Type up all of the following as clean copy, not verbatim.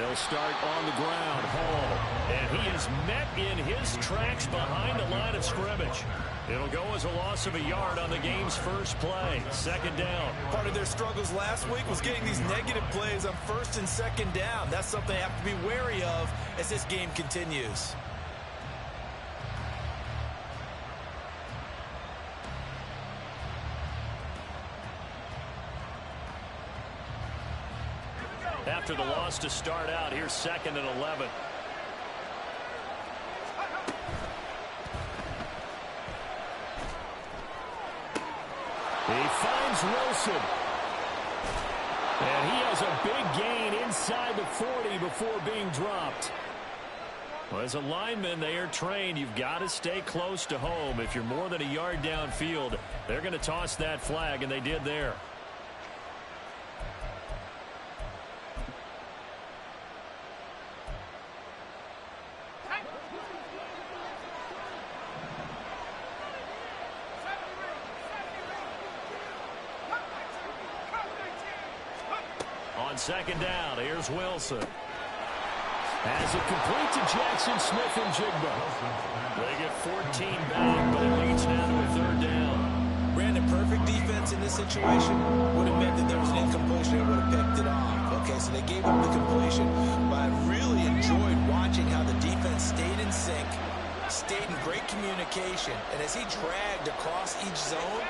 They'll start on the ground. Hall. And he is met in his tracks behind the line of scrimmage. It'll go as a loss of a yard on the game's first play. Second down. Part of their struggles last week was getting these negative plays on first and second down. That's something they have to be wary of as this game continues. After the loss to start out, here's 2nd and 11. He finds Wilson. And he has a big gain inside the 40 before being dropped. Well, as a lineman, they are trained. You've got to stay close to home. If you're more than a yard downfield, they're going to toss that flag, and they did there. On second down, here's Wilson. Has it complete to Jackson Smith-Njigba. They get 14 back, but it leads now to a 3rd down. Brandon, perfect defense in this situation would have meant that there was an incompletion and would have picked it off. Okay, so they gave him the completion, but I really enjoyed watching how the defense stayed in sync, stayed in great communication, and as he dragged across each zone,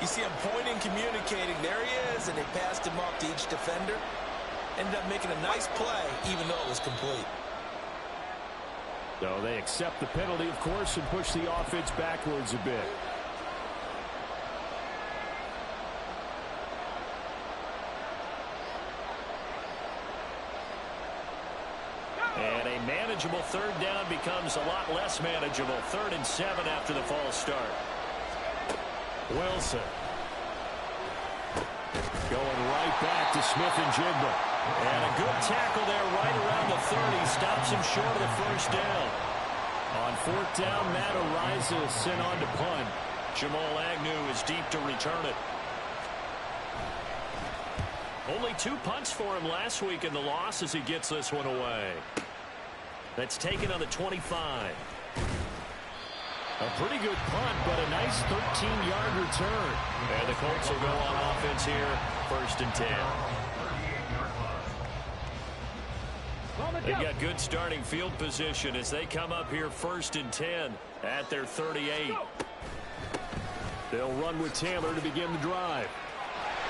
you see him pointing, communicating. There he is, and they passed him off to each defender. Ended up making a nice play, even though it was complete. So they accept the penalty, of course, and push the offense backwards a bit. And a manageable 3rd down becomes a lot less manageable. 3rd and 7 after the false start. Wilson. Going right back to Smith-Njigba. And a good tackle there right around the 30. Stops him short of the first down. On 4th down, Matt Ariza sent on to punt. Jamal Agnew is deep to return it. Only 2 punts for him last week in the loss as he gets this one away. That's taken on the 25. A pretty good punt, but a nice 13-yard return. And the Colts will go on offense here, 1st and 10. They've got good starting field position as they come up here 1st and 10 at their 38. They'll run with Taylor to begin the drive.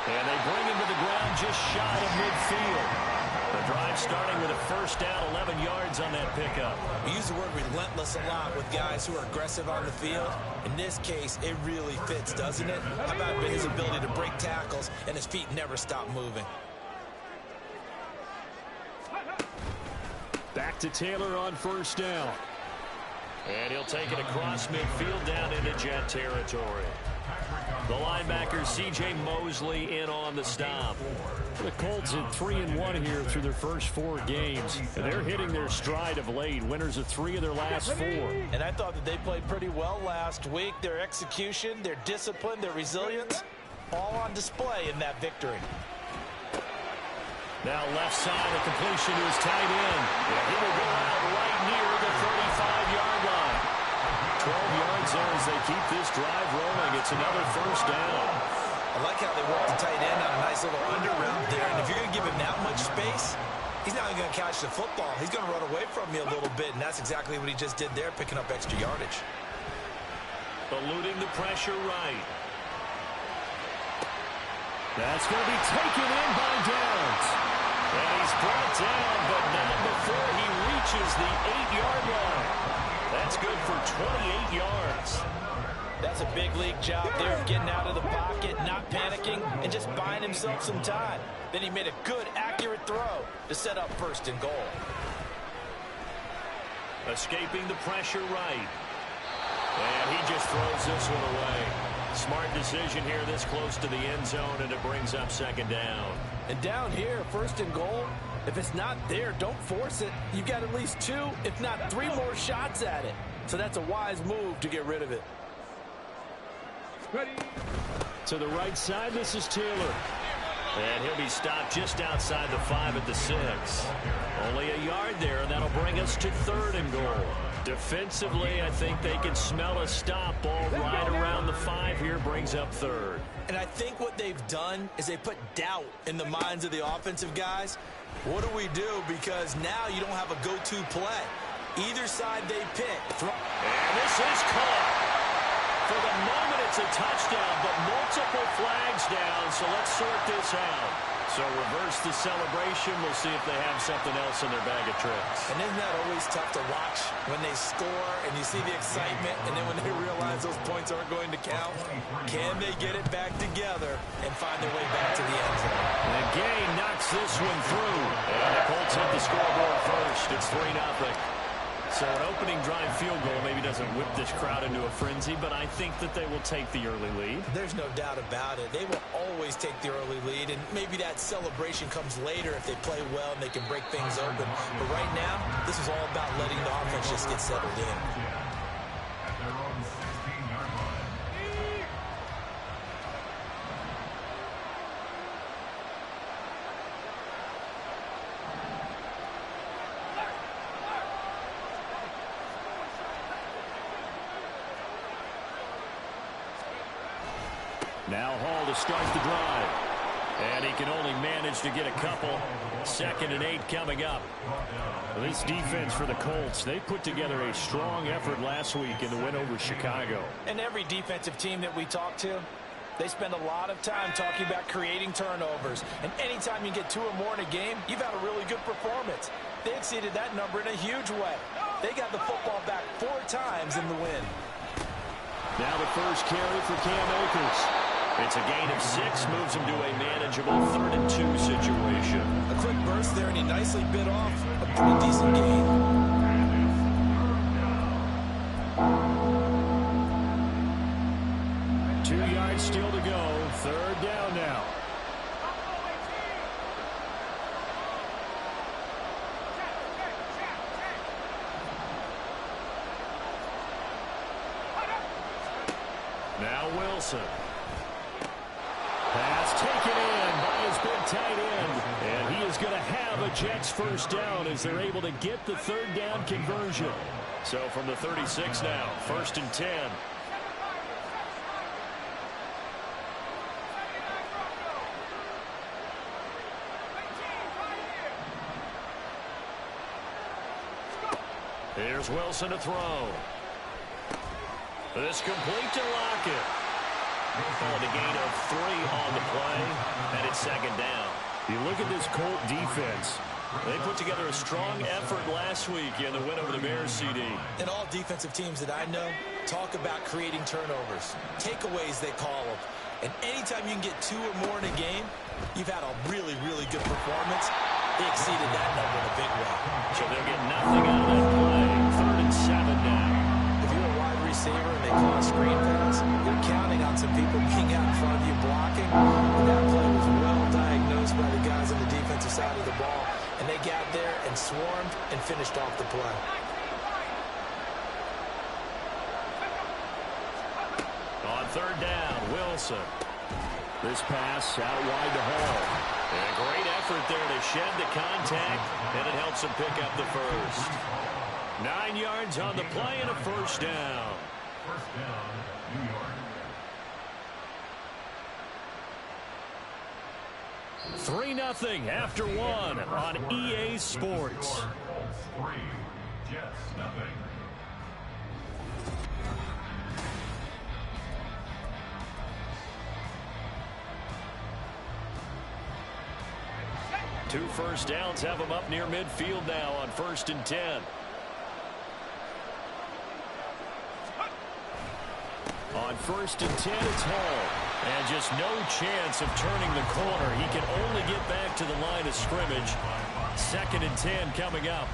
And they bring him to the ground just shy of midfield. The drive starting with a 1st down, 11 yards on that pickup. We use the word relentless a lot with guys who are aggressive on the field. In this case, it really fits, doesn't it? How about his ability to break tackles and his feet never stop moving? Back to Taylor on 1st down. And he'll take it across midfield down into Jet territory. The linebacker C.J. Mosley in on the stop. The Colts at 3-1 here through their first 4 games. And they're hitting their stride of late. Winners of 3 of their last 4. And I thought that they played pretty well last week. Their execution, their discipline, their resilience, all on display in that victory. Now left side, a completion to his tight end. And he will go out right near the 35-yard line. 12 yards there as they keep this drive rolling. It's another 1st down. I like how they work the tight end on a nice little under route there. And if you're going to give him that much space, he's not even going to catch the football. He's going to run away from you a little bit, and that's exactly what he just did there, picking up extra yardage. Eluding the pressure right. That's going to be taken in by Downs. And he's brought down, but not before he reaches the 8-yard line. That's good for 28 yards. That's a big league job there of getting out of the pocket, not panicking, and just buying himself some time. Then he made a good, accurate throw to set up 1st and goal. Escaping the pressure right. And he just throws this one away. Smart decision here this close to the end zone, and it brings up 2nd down. And down here, 1st and goal, if it's not there, don't force it. You've got at least 2, if not 3 more shots at it. So that's a wise move to get rid of it. Ready. To the right side, this is Taylor. And he'll be stopped just outside the 5 at the 6. Only a yard there, and that'll bring us to 3rd and goal. Defensively, I think they can smell a stop ball right around the 5 here, brings up 3rd. And I think what they've done is they put doubt in the minds of the offensive guys. What do we do? Because now you don't have a go-to play. Either side they pick. And this is caught. For the moment, it's a touchdown, but multiple flags down, so let's sort this out. So reverse the celebration. We'll see if they have something else in their bag of tricks. And isn't that always tough to watch when they score and you see the excitement, and then when they realize those points aren't going to count? Can they get it back together and find their way back to the end zone? And Gay knocks this one through. And the Colts hit the scoreboard first. It's 3-0. So an opening drive field goal maybe doesn't whip this crowd into a frenzy, but I think that they will take the early lead. There's no doubt about it. They will always take the early lead, and maybe that celebration comes later if they play well and they can break things open. But right now, this is all about letting the offense just get settled in. Now Hall to start the drive. And he can only manage to get a couple. 2nd and 8 coming up. This defense for the Colts, they put together a strong effort last week in the win over Chicago. And every defensive team that we talk to, they spend a lot of time talking about creating turnovers. And anytime you get 2 or more in a game, you've had a really good performance. They exceeded that number in a huge way. They got the football back 4 times in the win. Now the first carry for Cam Akers. It's a gain of 6, moves him to a manageable 3rd and 2 situation. A quick burst there, and he nicely bit off a pretty decent gain. Two yards still to go. 3rd down now. Now Wilson. Pass taken in by his big tight end. And he is going to have a Jets first down as they're able to get the 3rd down conversion. So from the 36 now, 1st and 10. Here's Wilson to throw. This complete to Lockett. Called a gain of 3 on the play, and it's 2nd down. You look at this Colt defense. They put together a strong effort last week in the win over the Bears, CD. And all defensive teams that I know talk about creating turnovers. Takeaways, they call them. And anytime you can get 2 or more in a game, you've had a really, really good performance. They exceeded that number in a big way. So they'll get nothing out of that play. 3rd and 7 now. Receiver and they call a screen pass, you're counting on some people being out in front of you blocking. And that play was well diagnosed by the guys on the defensive side of the ball, and they got there and swarmed and finished off the play. On 3rd down, Wilson. This pass out wide to Hall. And a great effort there to shed the contact, and it helps him pick up the first. 9 yards on the play and a first down. First down, New York. 3-0 after 1 on EA Sports. 3, Jets nothing. Two first downs have them up near midfield now on 1st and 10. On 1st and 10, it's Hall. And just no chance of turning the corner. He can only get back to the line of scrimmage. 2nd and 10 coming up.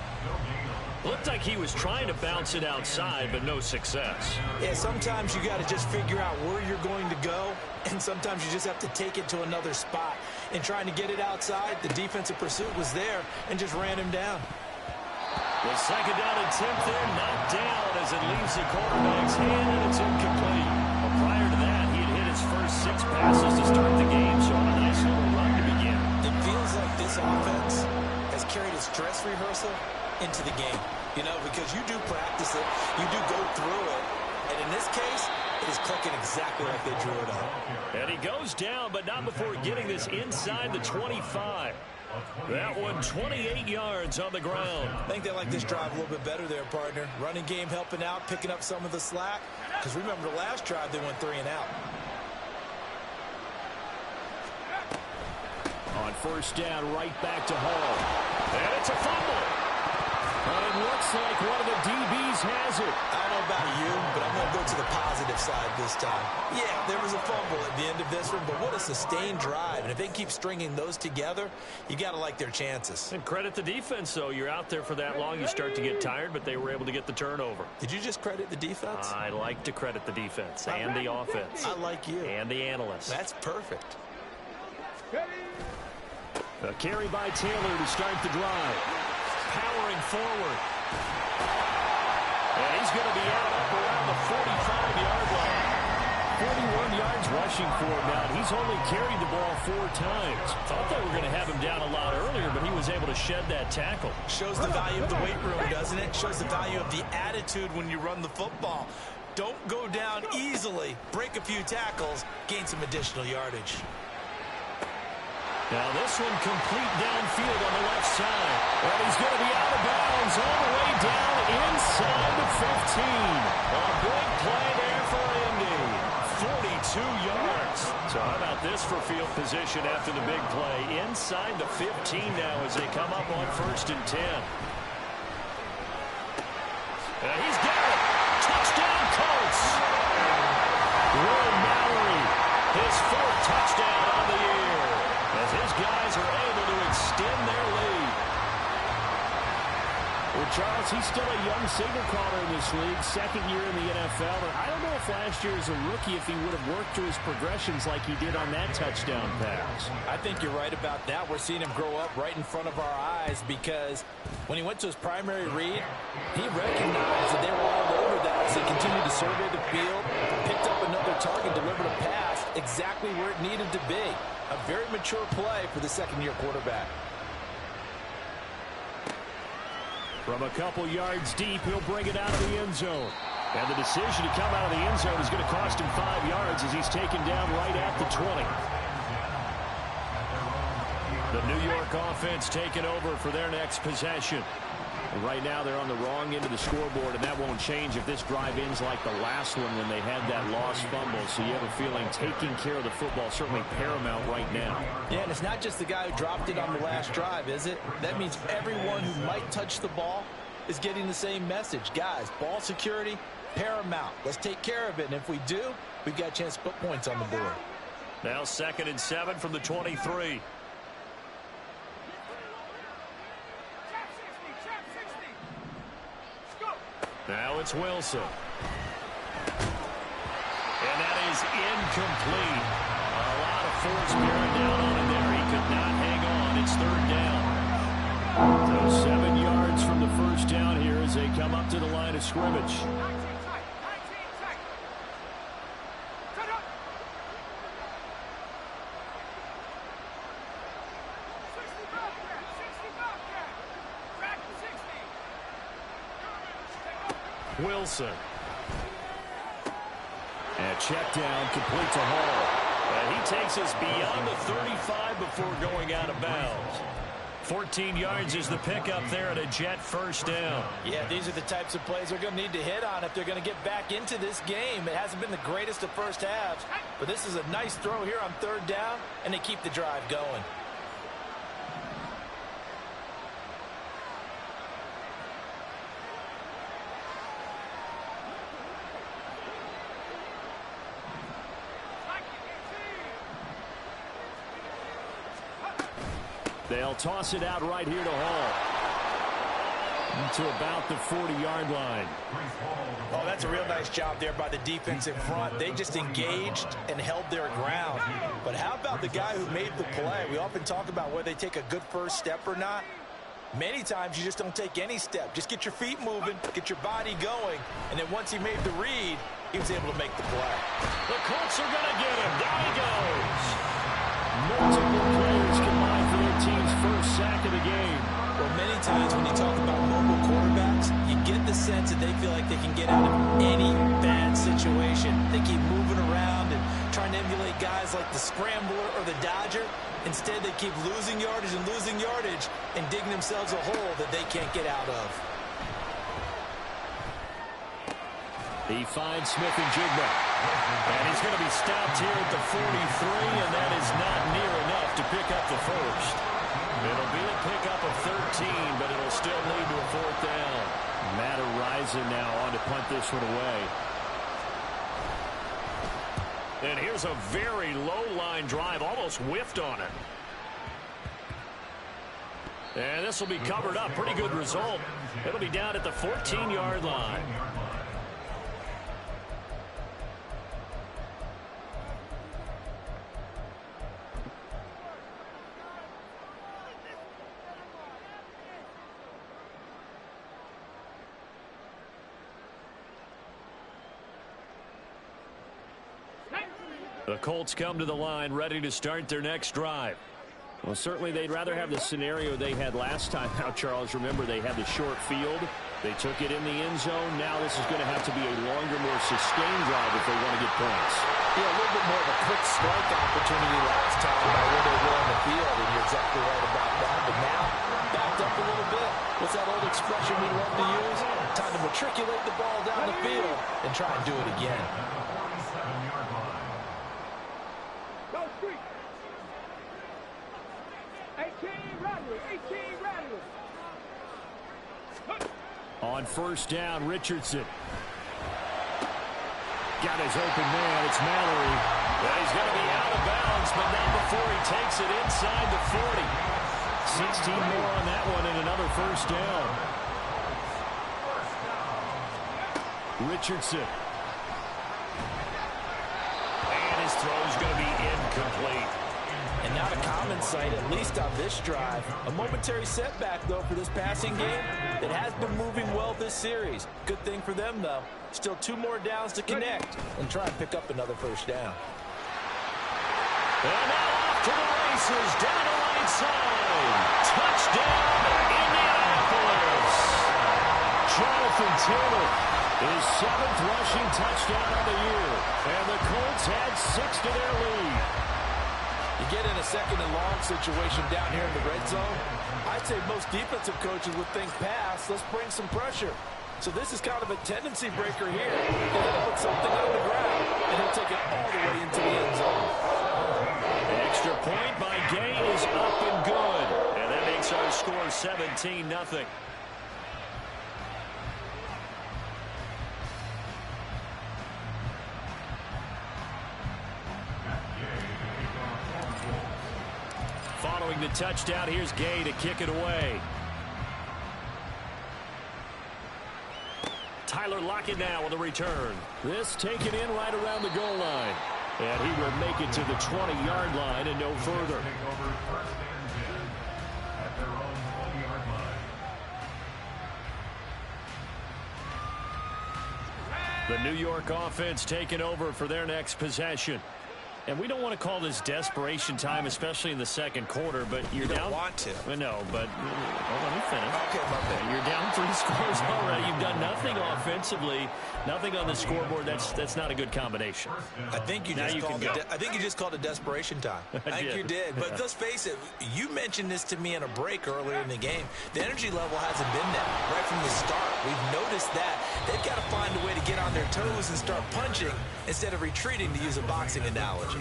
Looked like he was trying to bounce it outside, but no success. Yeah, sometimes you got to just figure out where you're going to go, and sometimes you just have to take it to another spot. And trying to get it outside, the defensive pursuit was there and just ran him down. The 2nd down attempt there, knocked down as it leaves the quarterback's hand, and it's incomplete. Well, prior to that, he had hit his first 6 passes to start the game, so on a nice little run to begin. this offense has carried its dress rehearsal into the game. You know, because you do practice it, you do go through it, and in this case, it is clicking exactly like they drew it up. And he goes down, but not before getting this inside the 25. That one 28 yards on the ground. I think they like this drive a little bit better there, partner. Running game helping out, picking up some of the slack. Because remember the last drive, they went 3 and out. On first down, right back to Hall. And it's a fumble. But it looks like one of the DBs has it. I don't know about you, but I'm going to go to the positive side this time. Yeah, there was a fumble at the end of this one, but what a sustained drive. And if they keep stringing those together, you got to like their chances. And credit the defense, though. You're out there for that long, you start to get tired, but they were able to get the turnover. Did you just credit the defense? I like to credit the defense and the offense. I like you. And the analysts. That's perfect. A carry by Taylor to start the drive. Powering forward. And he's going to be out up around the 45-yard line. 41 yards rushing for him now. He's only carried the ball 4 times. Thought they were going to have him down a lot earlier, but he was able to shed that tackle. Shows the value of the weight room, doesn't it? Shows the value of the attitude when you run the football. Don't go down easily. Break a few tackles. Gain some additional yardage. Now this one complete downfield on the left side. And he's going to be out of bounds all the way down inside the 15. A big play there for Indy. 42 yards. So how about this for field position after the big play? Inside the 15 now as they come up on 1st and 10. And he's got it. Touchdown Colts. Will Mallory, his 4th touchdown on the year, as his guys are able to extend their lead. Well, Charles, he's still a young signal caller in this league, 2nd year in the NFL. And I don't know if last year as a rookie, if he would have worked through his progressions like he did on that touchdown pass. I think you're right about that. We're seeing him grow up right in front of our eyes because when he went to his primary read, he recognized that they were all over that. So he continued to survey the field, picked up another target, delivered a pass exactly where it needed to be. A very mature play for the 2nd-year quarterback. From a couple yards deep, he'll bring it out of the end zone. And the decision to come out of the end zone is going to cost him 5 yards as he's taken down right at the 20. The New York offense taking over for their next possession. And right now they're on the wrong end of the scoreboard, and that won't change if this drive ends like the last one when they had that lost fumble. So you have a feeling taking care of the football certainly paramount right now. Yeah, and it's not just the guy who dropped it on the last drive, is it? That means everyone who might touch the ball is getting the same message. Guys, ball security, paramount. Let's take care of it, and if we do, we've got a chance to put points on the board. Now 2nd and 7 from the 23. Now it's Wilson. And that is incomplete. A lot of force bearing down on him there. He could not hang on. It's 3rd down. So 7 yards from the first down here as they come up to the line of scrimmage. Wilson. And check down, complete to Hall. And he takes us beyond the 35 before going out of bounds. 14 yards is the pickup there at a Jet 1st down. Yeah, these are the types of plays they're going to need to hit on if they're going to get back into this game. It hasn't been the greatest of first halves, but this is a nice throw here on 3rd down, and they keep the drive going. They'll toss it out right here to Hall. To about the 40-yard line. Oh, that's a real nice job there by the defense in front. They just engaged and held their ground. But how about the guy who made the play? We often talk about whether they take a good first step or not. Many times you just don't take any step. Just get your feet moving, get your body going, and then once he made the read, he was able to make the play. The Colts are going to get him. Down he goes. Multiple players combined for their team's first sack of the game. Well, many times when you talk about mobile quarterbacks, you get the sense that they feel like they can get out of any bad situation. They keep moving around and trying to emulate guys like the Scrambler or the Dodger. Instead, they keep losing yardage and digging themselves a hole that they can't get out of. He finds Mmw. And he's going to be stopped here at the 43, and that is not near enough to pick up the first. It'll be a pickup of 13, but it'll still lead to a fourth down. Matt Araiza now on to punt this one away. And here's a very low-line drive, almost whiffed on it. And this will be covered up. Pretty good result. It'll be down at the 14-yard line. The Colts come to the line, ready to start their next drive. Well, certainly they'd rather have the scenario they had last time out, Charles. Remember, they had the short field. They took it in the end zone. Now this is going to have to be a longer, more sustained drive if they want to get points. Yeah, a little bit more of a quick strike opportunity last time by where they were on the field, and you're exactly right about that. But now, backed up a little bit. What's that old expression we love to use? Time to matriculate the ball down the field and try and do it again. On first down, Richardson. Got his open man. It's Mallory. Well, he's going to be out of bounds, but not before he takes it inside the 40. 16 more on that one and another first down. Richardson. And his throw is going to be incomplete. And not a common sight, at least on this drive. A momentary setback, though, for this passing game that has been moving well this series. Good thing for them, though. Still 2 more downs to connect and try and pick up another first down. And now off to the races, down the right side. Touchdown, Indianapolis. Jonathan Taylor, his 7th rushing touchdown of the year. And the Colts had 6 to their lead. You get in a second and long situation down here in the red zone, I'd say most defensive coaches would think pass, let's bring some pressure. So this is kind of a tendency breaker here. He's going to put something on the ground, and he'll take it all the way into the end zone. An extra point by Gay is up and good. And that makes our score 17-0. Following the touchdown, here's Gay to kick it away. Tyler Lockett now with a return. This taken in right around the goal line. And he will make it to the 20-yard line and no further. The New York offense taking over for their next possession. And we don't want to call this desperation time, especially in the second quarter, but you don't want to. No, but let me finish. Okay, my bad. You're down 3 scores already. You've done nothing offensively, nothing on the scoreboard. That's not a good combination. I think you just called it desperation time. I think you did. But let's face it, you mentioned this to me in a break earlier in the game. The energy level hasn't been there right from the start. We've noticed that. They've got to find a way to get on their toes and start punching instead of retreating, to use a boxing analogy.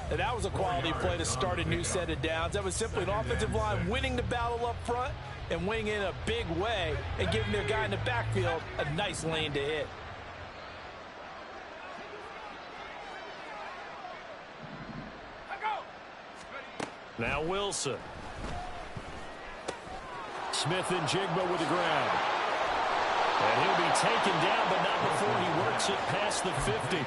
And that was a quality play to start a new set of downs. That was simply an offensive line winning the battle up front and winning in a big way and giving their guy in the backfield a nice lane to hit. Now Wilson. Smith-Njigba with the grab. And he'll be taken down, but not before he works it past the 50.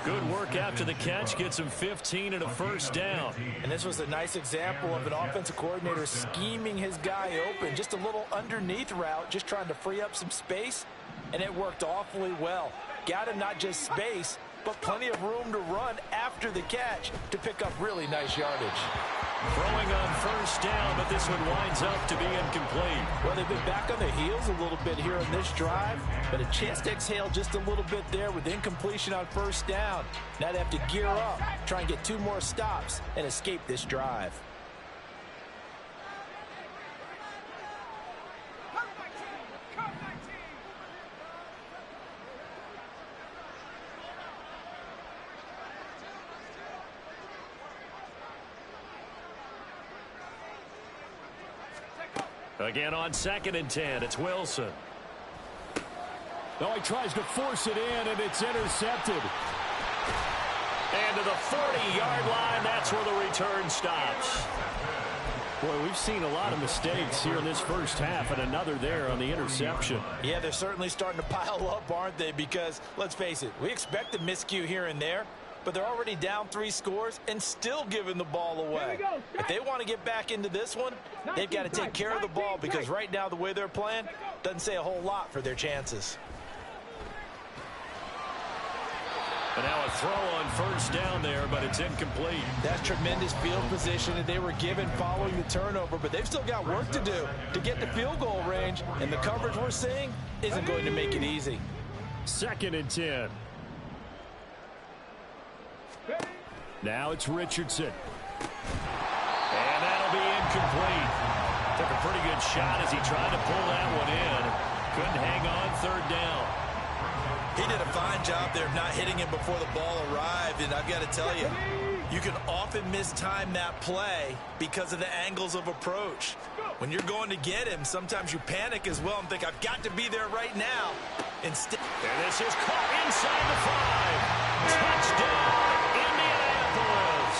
Good work after the catch. Gets him 15 and a first down. And this was a nice example of an offensive coordinator scheming his guy open. Just a little underneath route, just trying to free up some space. And it worked awfully well. Got him not just space, but plenty of room to run after the catch to pick up really nice yardage. Throwing on first down, but this one winds up to be incomplete. Well, they've been back on their heels a little bit here on this drive, but a chance to exhale just a little bit there with incompletion on first down. Now they have to gear up, try and get 2 more stops, and escape this drive. Again on 2nd and 10, it's Wilson. Oh, he tries to force it in, and it's intercepted. And to the 40-yard line, that's where the return stops. Boy, we've seen a lot of mistakes here in this first half, and another there on the interception. Yeah, they're certainly starting to pile up, aren't they? Because, let's face it, we expect a miscue here and there, but they're already down 3 scores and still giving the ball away. If they want to get back into this one, they've got to take care of the ball, because right now the way they're playing doesn't say a whole lot for their chances. And now a throw on first down there, but it's incomplete. That's tremendous field position that they were given following the turnover, but they've still got work to do to get to field goal range, and the coverage we're seeing isn't going to make it easy. 2nd and 10. Now it's Richardson. And that'll be incomplete. Took a pretty good shot as he tried to pull that one in. Couldn't hang on 3rd down. He did a fine job there of not hitting him before the ball arrived, and I've got to tell you, you can often mistime that play because of the angles of approach. When you're going to get him, sometimes you panic as well and think, I've got to be there right now. Instead, and this is caught inside the 5. Touchdown, Indianapolis.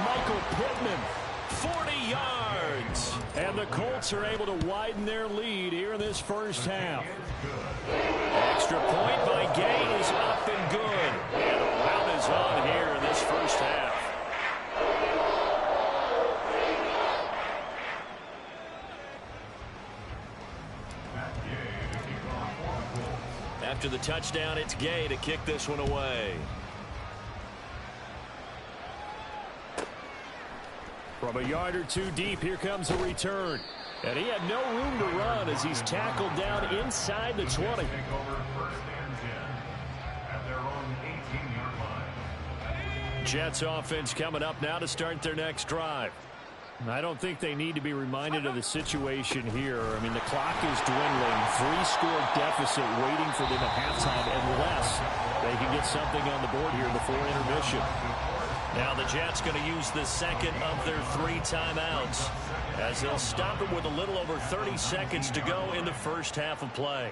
Michael Pittman, 40 yards. And the Colts are able to widen their lead here in this first half. Extra point by Gay is up and good. And the rout is on here in this first half. After the touchdown, it's Gay to kick this one away. From a yard or 2 deep, here comes a return. And he had no room to run as he's tackled down inside the 20. Jets offense coming up now to start their next drive. I don't think they need to be reminded of the situation here. I mean, the clock is dwindling. 3-score deficit waiting for them at halftime unless they can get something on the board here before intermission. Now the Jets going to use the second of their 3 timeouts as they'll stop it with a little over 30 seconds to go in the first half of play.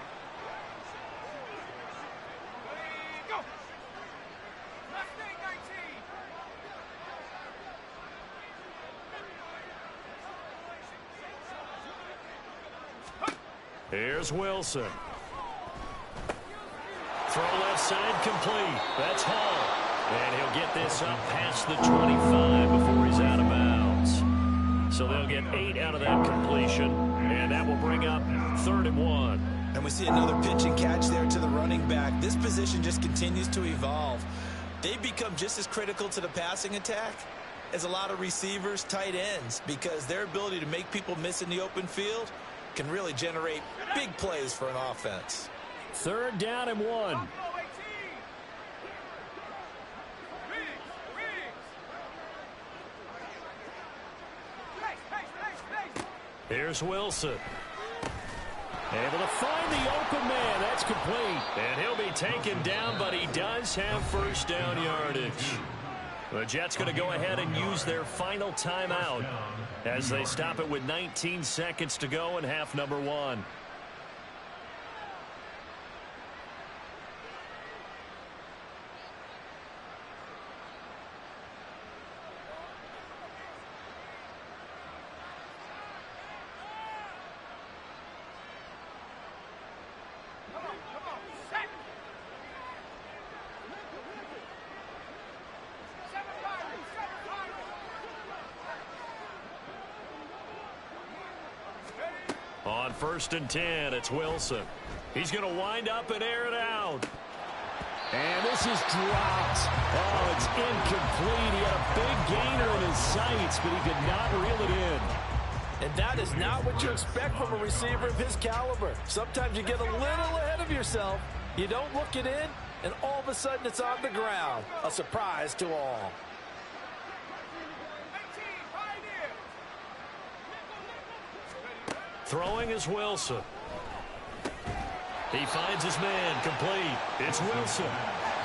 Here's Wilson. Throw left side complete. That's Hall. And he'll get this up past the 25 before he's out of bounds. So they'll get 8 out of that completion. And that will bring up 3rd and 1. And we see another pitch and catch there to the running back. This position just continues to evolve. They become just as critical to the passing attack as a lot of receivers, tight ends, because their ability to make people miss in the open field can really generate big plays for an offense. 3rd down and 1. Here's Wilson. Able to find the open man. That's complete. And he'll be taken down, but he does have first down yardage. The Jets going to go ahead and use their final timeout as they stop it with 19 seconds to go in half number 1. On 1st and 10, it's Wilson. He's going to wind up and air it out. And this is dropped. Oh, it's incomplete. He had a big gainer in his sights, but he did not reel it in. And that is not what you expect from a receiver of his caliber. Sometimes you get a little ahead of yourself. You don't look it in, and all of a sudden it's on the ground. A surprise to all. Throwing is Wilson. He finds his man, complete. It's Wilson.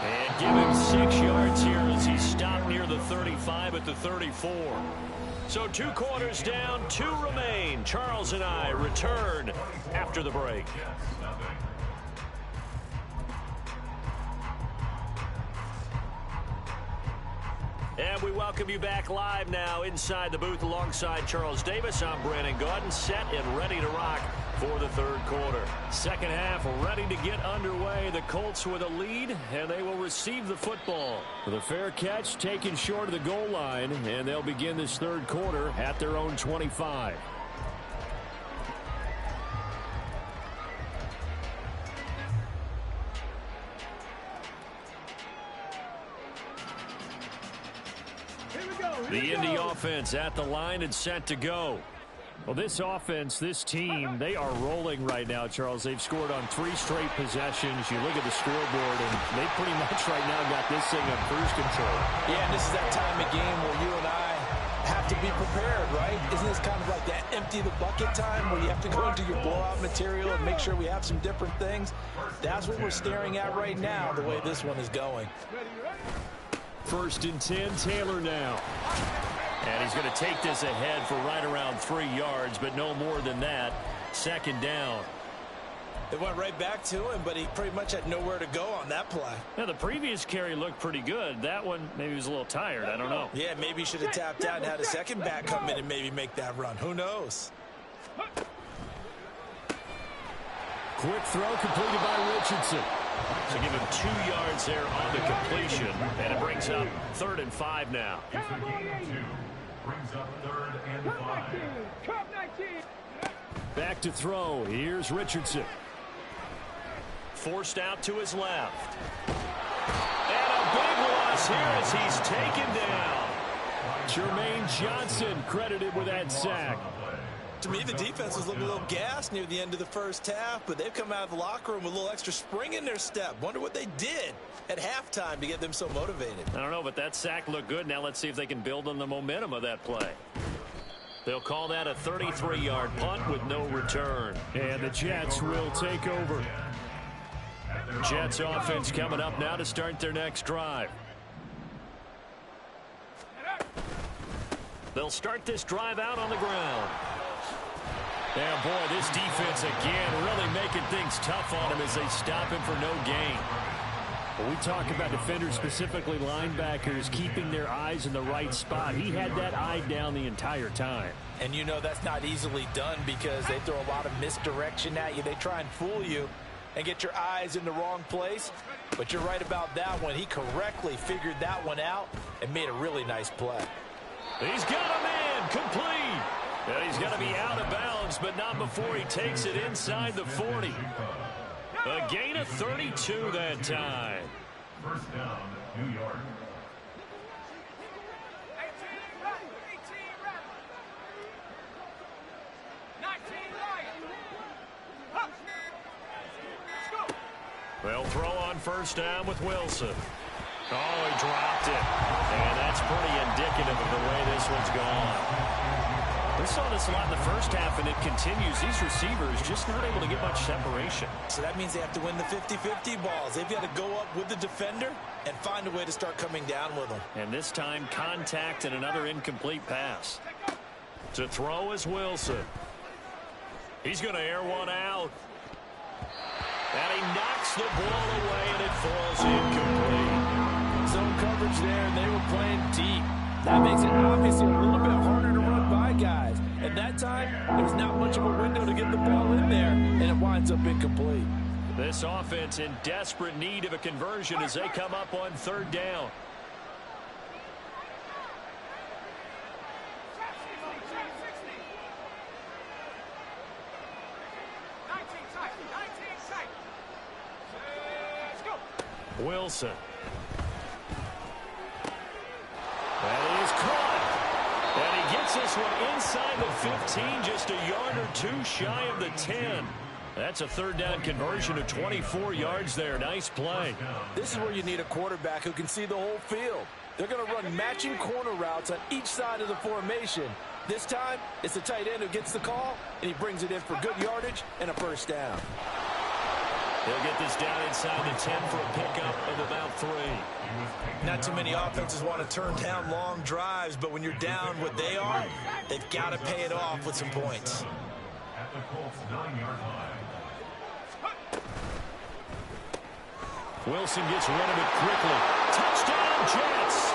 And give him 6 yards here as he stopped near the 35 at the 34. So 2 quarters down, 2 remain. Charles and I return after the break. And we welcome you back live now inside the booth alongside Charles Davis. I'm Brandon Gaudin, set and ready to rock for the 3rd quarter. Second half ready to get underway. The Colts with a lead, and they will receive the football. With a fair catch taken short of the goal line, and they'll begin this 3rd quarter at their own 25. The Indy offense at the line and set to go. Well, this offense, this team, they are rolling right now, Charles. They've scored on 3 straight possessions. You look at the scoreboard, and they pretty much right now got this thing on cruise control. Yeah, and this is that time of game where you and I have to be prepared, right? Isn't this kind of like that empty the bucket time where you have to go into your blowout material and make sure we have some different things? That's what we're staring at right now, the way this one is going. 1st and 10, Taylor now. And he's going to take this ahead for right around 3 yards, but no more than that. 2nd down. It went right back to him, but he pretty much had nowhere to go on that play. Now, the previous carry looked pretty good. That one, maybe he was a little tired. I don't know. Yeah, maybe he should have tapped out and had a second back come in and maybe make that run. Who knows? Quick throw completed by Richardson. So give him 2 yards there on the completion, and it brings up 3rd and 5 now. Brings up 3rd and 5. Back to throw. Here's Richardson. Forced out to his left. And a big loss here as he's taken down. Jermaine Johnson credited with that sack. To me, the defense was looking a little gassed near the end of the 1st half, but they've come out of the locker room with a little extra spring in their step. Wonder what they did at halftime to get them so motivated. I don't know, but that sack looked good. Now let's see if they can build on the momentum of that play. They'll call that a 33-yard punt with no return. And the Jets will take over. Jets offense coming up now to start their next drive. They'll start this drive out on the ground. And boy, this defense again really making things tough on him as they stop him for no gain. When we talk about defenders, specifically linebackers, keeping their eyes in the right spot, he had that eye down the entire time. And you know that's not easily done because they throw a lot of misdirection at you. They try and fool you and get your eyes in the wrong place. But you're right about that one. He correctly figured that one out and made a really nice play. He's got a man complete. And he's going to be out of bounds, but not before he takes it inside the 40. A gain of 32 that time. 1st down, New York. They'll throw on 1st down with Wilson. Oh, he dropped it. And that's pretty indicative of the way this one's gone. We saw this a lot in the 1st half, and it continues. These receivers just not able to get much separation. So that means they have to win the 50-50 balls. They've got to go up with the defender and find a way to start coming down with them. And this time, contact and another incomplete pass. To throw is Wilson. He's going to air one out. And he knocks the ball away, and it falls incomplete. Zone coverage there, and they were playing deep. That makes it obviously a little bit harder to run by guys. At that time, there's not much of a window to get the ball in there, and it winds up incomplete. This offense in desperate need of a conversion as they come up on 3rd down. Wilson. That is caught. And he gets this one inside the 15, just a yard or two shy of the 10. That's a third down conversion of 24 yards there. Nice play. This is where you need a quarterback who can see the whole field. They're going to run matching corner routes on each side of the formation. This time, it's the tight end who gets the call, and he brings it in for good yardage and a first down. He'll get this down inside the 10 for a pickup of about 3. Not too many offenses want to turn down long drives, but when you're down what they are, they've got to pay it off with some points. At the Colts 9-yard line. Wilson gets rid of it quickly. Touchdown, Jets.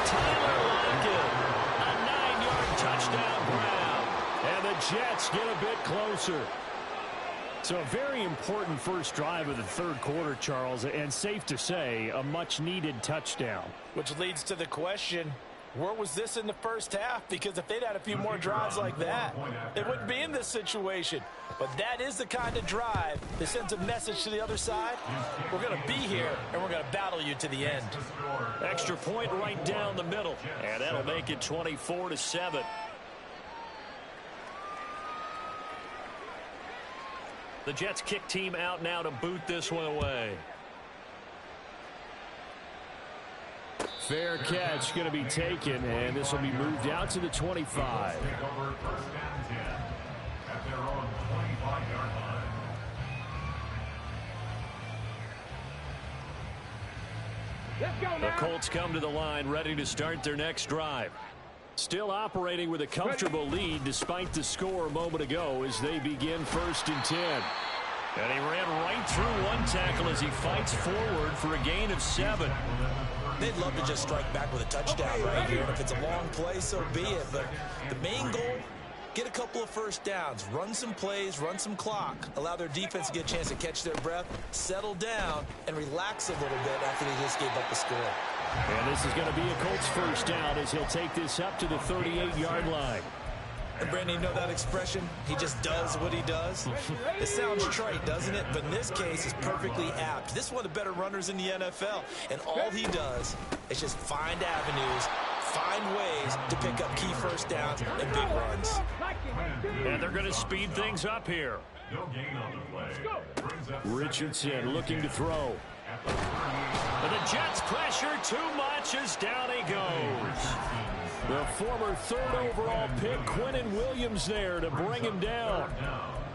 Tyler Lockett. A 9-yard touchdown grab. And the Jets get a bit closer. So a very important first drive of the third quarter, Charles, and safe to say, a much-needed touchdown. Which leads to the question, where was this in the first half? Because if they'd had a few more drives like that, they wouldn't be in this situation. But that is the kind of drive that sends a message to the other side. We're going to be here, and we're going to battle you to the end. Extra point right down the middle, and that'll make it 24-7. The Jets kick team out now to boot this one away. Fair catch going to be taken, and this will be moved out to the 25. The Colts come to the line ready to start their next drive. Still operating with a comfortable lead despite the score a moment ago as they begin 1st and 10. And he ran right through one tackle as he fights forward for a gain of 7. They'd love to just strike back with a touchdown right here. And if it's a long play, so be it. But the main goal, get a couple of first downs, run some plays, run some clock, allow their defense to get a chance to catch their breath, settle down, and relax a little bit after they just gave up the score. And this is going to be a Colts first down as he'll take this up to the 38-yard line. And Brandon, you know that expression? He just does what he does. It sounds trite, doesn't it? But in this case, it's perfectly apt. This is one of the better runners in the NFL. And all he does is just find avenues, find ways to pick up key first downs and big runs. And they're going to speed things up here. No gain on the play. Richardson looking to throw. But the Jets pressure too much as down he goes. The former 3rd overall pick, Quinnen Williams, there to bring him down.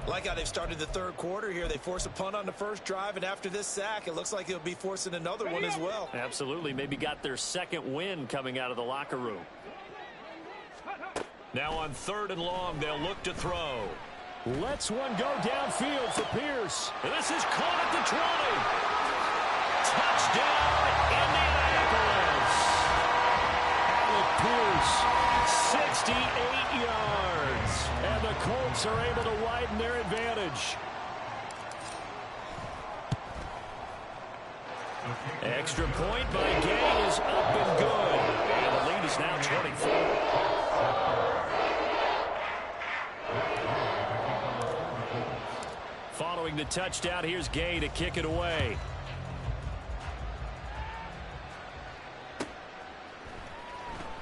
Like how they've started the third quarter here. They force a punt on the first drive, and after this sack, it looks like they'll be forcing another one as well. Absolutely. Maybe got their second win coming out of the locker room. Now on 3rd and long, they'll look to throw. Lets one go downfield for Pierce. And this is caught at the 20. Touchdown, Indianapolis. Alec Pierce, 68 yards. And the Colts are able to widen their advantage. Extra point by Gay is up and good. And the lead is now 24. Following the touchdown, here's Gay to kick it away.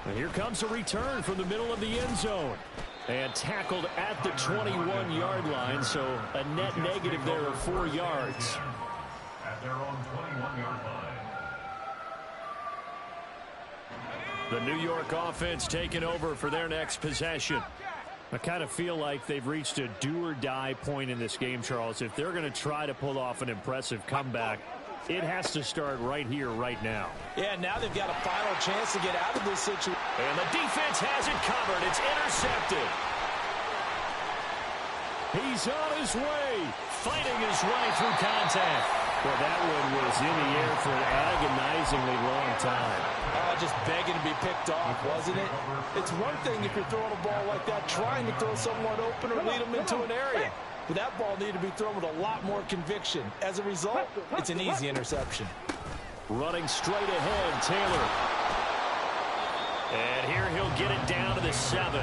And here comes a return from the middle of the end zone. And tackled at the 21-yard line, so a net negative there of 4 yards. At their own 21-yard line. The New York offense taking over for their next possession. I kind of feel like they've reached a do-or-die point in this game, Charles. If they're going to try to pull off an impressive comeback, it has to start right here, right now. Yeah, now they've got a final chance to get out of this situation. And the defense has it covered. It's intercepted. He's on his way, fighting his way through contact. Well, that one was in the air for an agonizingly long time. Oh, just begging to be picked off, wasn't it? It's one thing if you're throwing a ball like that, trying to throw someone open or lead them into an area. But that ball needed to be thrown with a lot more conviction. As a result, it's an easy interception. Running straight ahead, Taylor. And here he'll get it down to the 7.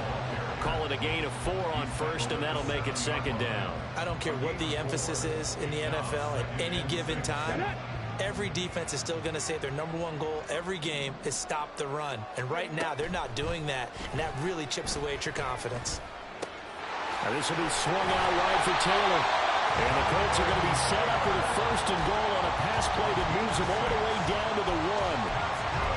Call it a gain of 4 on first, and that'll make it 2nd down. I don't care what the emphasis is in the NFL at any given time. every defense is still going to say their #1 goal every game is stop the run. And right now, they're not doing that, and that really chips away at your confidence. And this will be swung out wide for Taylor. And the Colts are going to be set up with a 1st and goal on a pass play that moves them all the way down to the 1.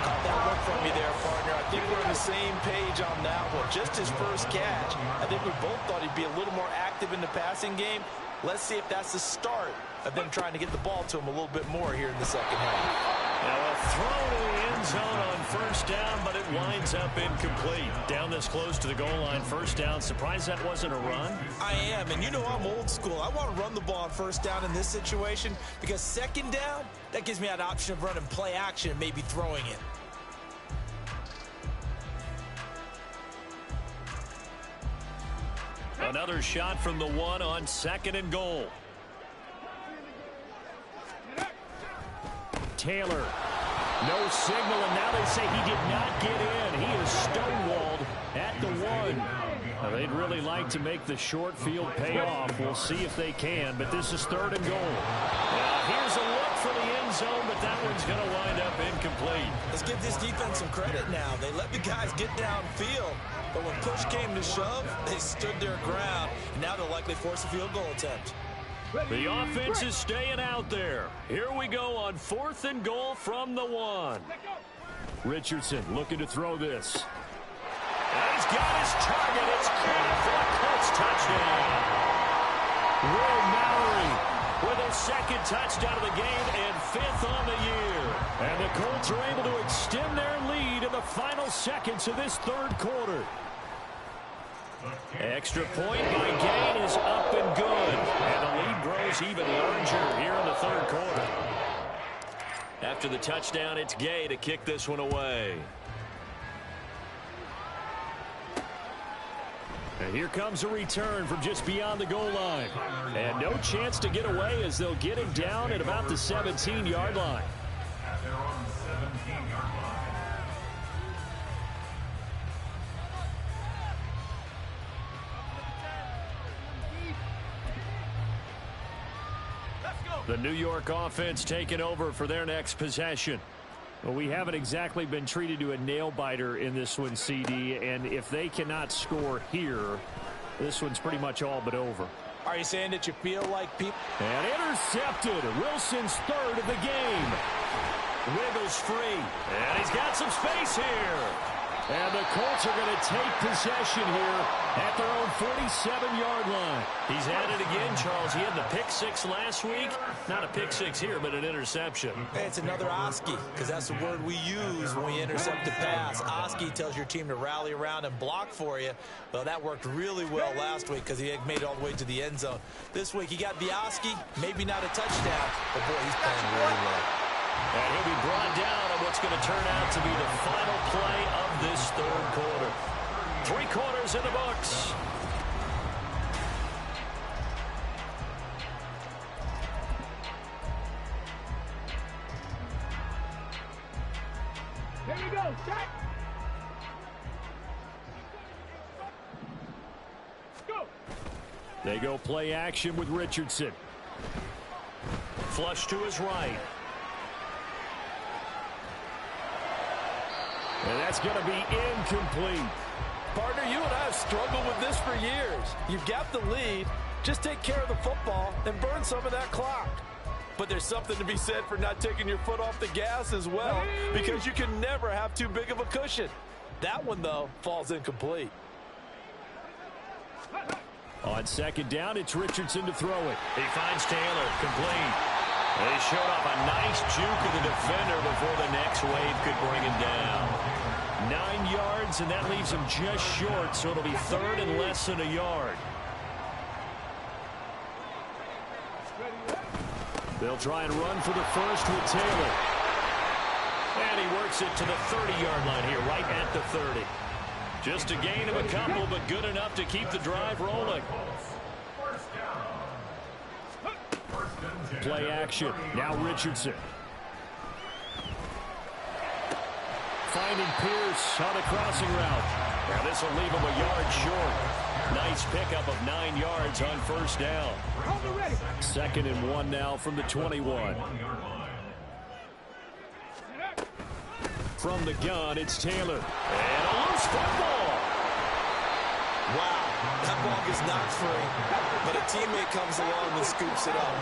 Caught that look from you there, partner. I think we're on the same page on that one. Just his first catch. I think we both thought he'd be a little more active in the passing game. Let's see if that's the start of them trying to get the ball to him a little bit more here in the second half. Now a throw to the end zone on 1st down, but it winds up incomplete. Down this close to the goal line, 1st down. Surprised that wasn't a run? I am, and you know I'm old school. I want to run the ball on 1st down in this situation because 2nd down, that gives me an option of running play action and maybe throwing it. Another shot from the 1 on 2nd and goal. Taylor, no signal, and now they say he did not get in. He is stonewalled at the 1. Now, they'd really like to make the short field pay off. We'll see if they can, but this is 3rd and goal. Now, here's a look for the end zone, but that one's going to wind up incomplete. Let's give this defense some credit now. They let the guys get downfield, but when push came to shove, they stood their ground, and now they'll likely force a field goal attempt. The offense is staying out there. Here we go on 4th and goal from the 1. Richardson looking to throw this. And he's got his target. It's caught for a Colts touchdown. Will Mallory with a 2nd touchdown of the game and 5th on the year. And the Colts are able to extend their lead in the final seconds of this 3rd quarter. Extra point by Gain is up and good. And the lead grows even larger here in the 3rd quarter. After the touchdown, it's Gay to kick this one away. And here comes a return from just beyond the goal line. And no chance to get away as they'll get him down at about the 17-yard line. At their own 17-yard line. The New York offense taking over for their next possession. Well, we haven't exactly been treated to a nail-biter in this one, CD, and if they cannot score here, this one's pretty much all but over. Are you saying that you feel like people... And intercepted. Wilson's 3rd of the game. Wiggles free. And he's got some space here. And the Colts are going to take possession here at their own 47-yard line. He's at it again, Charles. He had the pick 6 last week. Not a pick 6 here, but an interception. Hey, it's another Oski, because that's the word we use when we intercept a pass. Oski tells your team to rally around and block for you. Well, that worked really well last week because he had made it all the way to the end zone. This week, he got the Oski, maybe not a touchdown, but boy, he's playing really well. And he'll be brought down on what's going to turn out to be the final play of this 3rd quarter. 3 quarters in the books. Here we go, set. Go. They go play action with Richardson. Flush to his right. And that's going to be incomplete. Partner, you and I have struggled with this for years. You've got the lead. Just take care of the football and burn some of that clock. But there's something to be said for not taking your foot off the gas as well, because you can never have too big of a cushion. That one, though, falls incomplete. On 2nd down, it's Richardson to throw it. He finds Taylor, complete. They showed off a nice juke of the defender before the next wave could bring him down. 9 yards, and that leaves him just short, so it'll be 3rd and less than a yard. They'll try and run for the 1st with Taylor. And he works it to the 30-yard line here, right at the 30. Just a gain of a couple, but good enough to keep the drive rolling. Play action. Now Richardson. Finding Pierce on a crossing route. Now this will leave him a yard short. Nice pickup of 9 yards on 1st down. 2nd and 1 now from the 21. From the gun, it's Taylor. And a loose football. Wow, that ball gets knocked free, but a teammate comes along and scoops it up.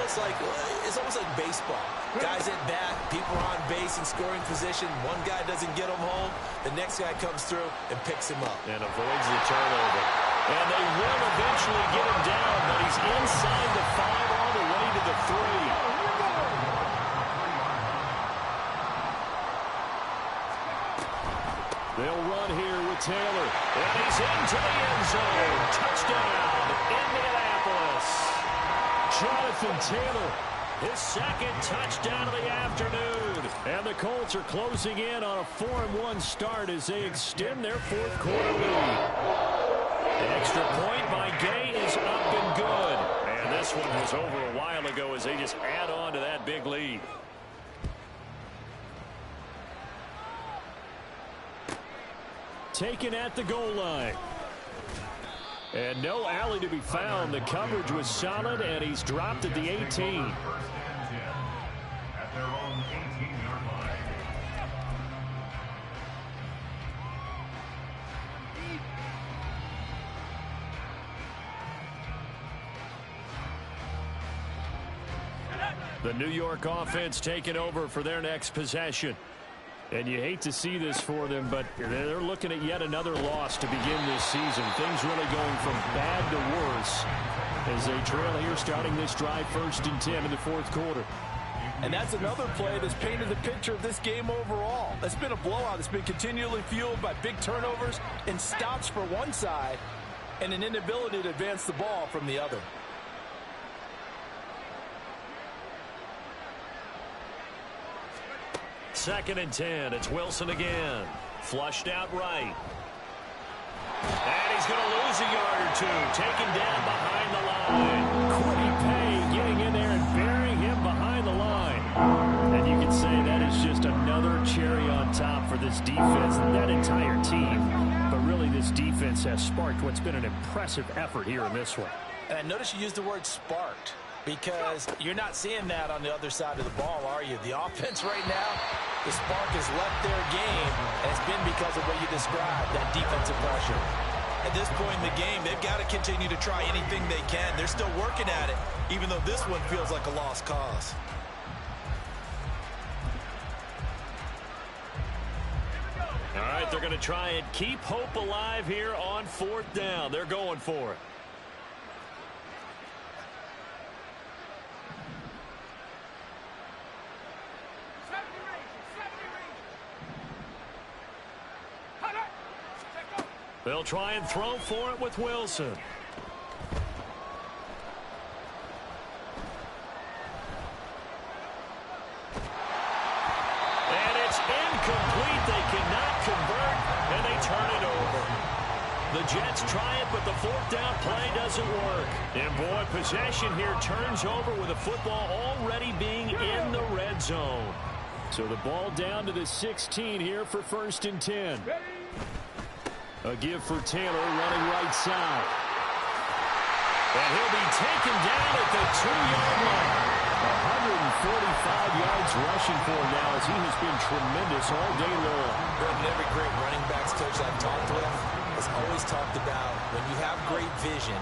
It's almost like baseball. Guys at bat, people are on base in scoring position. One guy doesn't get him home. The next guy comes through and picks him up. And avoids the turnover. And they will eventually get him down, but he's inside the 5 all the way to the 3. They'll run here with Taylor. And he's into the end zone. Touchdown, Indianapolis. Jonathan Taylor, his second touchdown of the afternoon. And the Colts are closing in on a 4-1 start as they extend their fourth quarter lead. The extra point by Gay is up and good. And this one was over a while ago as they just add on to that big lead. Taken at the goal line. And no alley to be found. The coverage was solid, and he's dropped at the 18. First and 10 at their own 18-yard line. The New York offense taking over for their next possession. And you hate to see this for them, but they're looking at yet another loss to begin this season. Things really going from bad to worse as they trail here starting this drive 1st and 10 in the fourth quarter. And that's another play that's painted the picture of this game overall. It's been a blowout. It's been continually fueled by big turnovers and stops for one side and an inability to advance the ball from the other. Second and 10. It's Wilson again. Flushed out right. And he's going to lose a yard or two. Taken down behind the line. Quiddy Pay getting in there and burying him behind the line. And you can say that is just another cherry on top for this defense and that entire team. But really, this defense has sparked what's been an impressive effort here in this one. And I notice you used the word sparked, because you're not seeing that on the other side of the ball, are you? The offense right now, the spark has left their game, and it's been because of what you described, that defensive pressure. At this point in the game, they've got to continue to try anything they can. They're still working at it, even though this one feels like a lost cause. All right, they're going to try and keep hope alive here on 4th down. They're going for it. They'll try and throw for it with Wilson. And it's incomplete. They cannot convert, and they turn it over. The Jets try it, but the 4th down play doesn't work. And boy, possession here turns over with the football already being in the red zone. So the ball down to the 16 here for 1st and 10. A give for Taylor running right side. And he'll be taken down at the 2-yard line. 145 yards rushing for him now as he has been tremendous all day long. Every great running backs coach I've talked with has always talked about when you have great vision,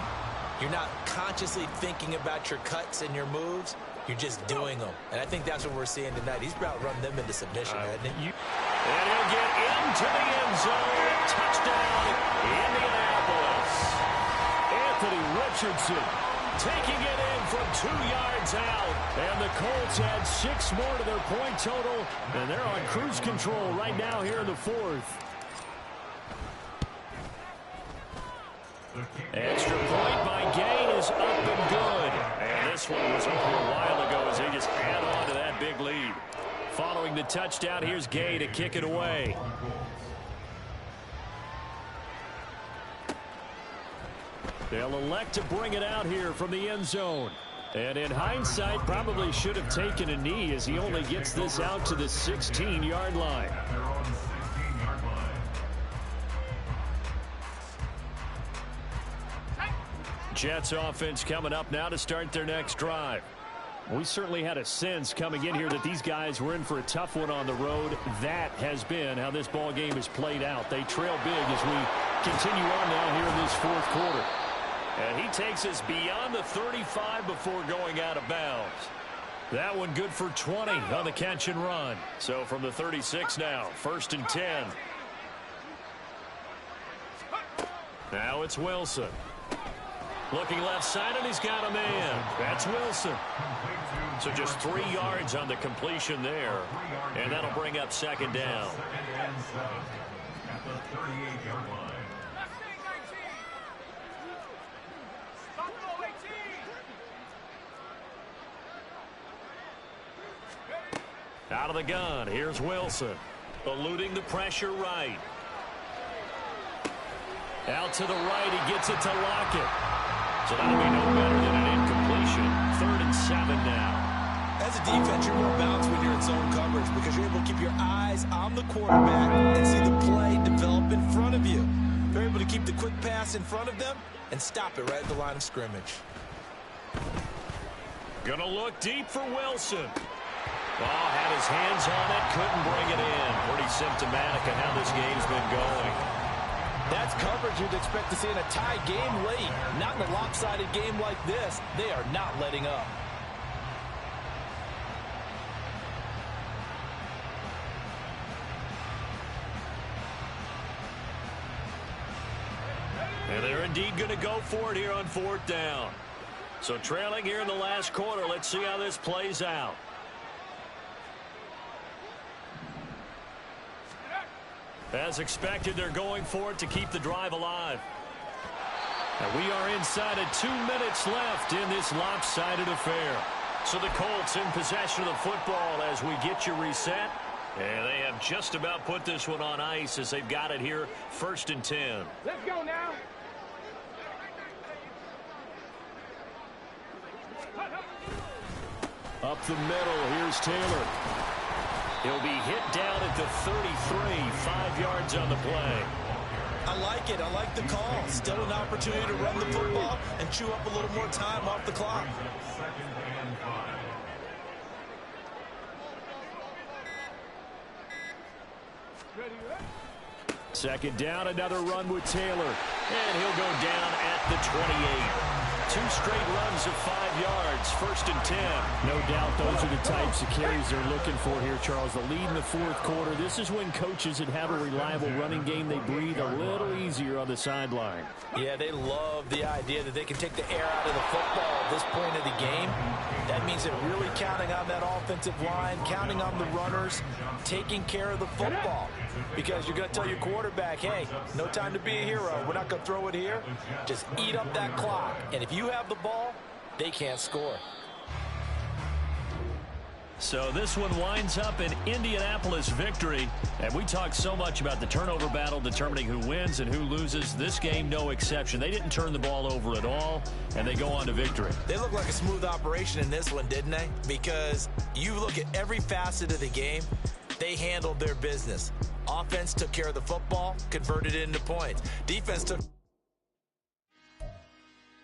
you're not consciously thinking about your cuts and your moves. You're just doing them. And I think that's what we're seeing tonight. He's about run them into submission, hasn't he? And he'll get into the end zone. Touchdown, Indianapolis. Anthony Richardson taking it in from 2 yards out. And the Colts add 6 more to their point total. And they're on cruise control right now here in the 4th. Extra point by Gay is up and good. And this one was over a while ago as they just add on to that big lead. Following the touchdown, here's Gay to kick it away. They'll elect to bring it out here from the end zone. And in hindsight, probably should have taken a knee as he only gets this out to the 16-yard line. Jets offense coming up now to start their next drive. We certainly had a sense coming in here that these guys were in for a tough one on the road. That has been how this ball game is played out. They trail big as we continue on now here in this fourth quarter. And he takes us beyond the 35 before going out of bounds. That one good for 20 on the catch and run. So from the 36 now, 1st and 10. Now it's Wilson. Looking left side, and he's got a man. That's Wilson. So just 3 yards on the completion there. And that'll bring up 2nd down. At the 38-yard line. Out of the gun, here's Wilson. Eluding the pressure right. Out to the right, he gets it to Lockett. So that'll be no better than an incompletion. 3rd and 7 now. As a defense, you're more balanced when you're in zone coverage because you're able to keep your eyes on the quarterback and see the play develop in front of you. You're able to keep the quick pass in front of them and stop it right at the line of scrimmage. Gonna look deep for Wilson. Oh, had his hands on it, couldn't bring it in. Pretty symptomatic of how this game's been going. That's coverage you'd expect to see in a tie game late. Not in a lopsided game like this. They are not letting up. And they're indeed going to go for it here on 4th down. So trailing here in the last quarter. Let's see how this plays out. As expected, they're going for it to keep the drive alive. And we are inside of 2 minutes left in this lopsided affair. So the Colts in possession of the football as we get you reset. And they have just about put this one on ice as they've got it here, 1st and 10. Let's go now. Up the middle, here's Taylor. He'll be hit down at the 33, 5 yards on the play. I like it. I like the call. Still an opportunity to run the football and chew up a little more time off the clock. 2nd and 5. Second down, another run with Taylor. And he'll go down at the 28. 2 straight runs of 5 yards, 1st and 10. No doubt those are the types of carries they're looking for here, Charles. The lead in the fourth quarter. This is when coaches that have a reliable running game, they breathe a little easier on the sideline. Yeah, they love the idea that they can take the air out of the football at this point of the game. That means they're really counting on that offensive line, counting on the runners, taking care of the football. Because you're going to tell your quarterback, hey, no time to be a hero. We're not going to throw it here. Just eat up that clock. And if you have the ball, they can't score. So this one winds up an Indianapolis victory. And we talked so much about the turnover battle determining who wins and who loses. This game, no exception. They didn't turn the ball over at all, and they go on to victory. They look like a smooth operation in this one, didn't they? Because you look at every facet of the game, they handled their business. Offense took care of the football, converted it into points. Defense took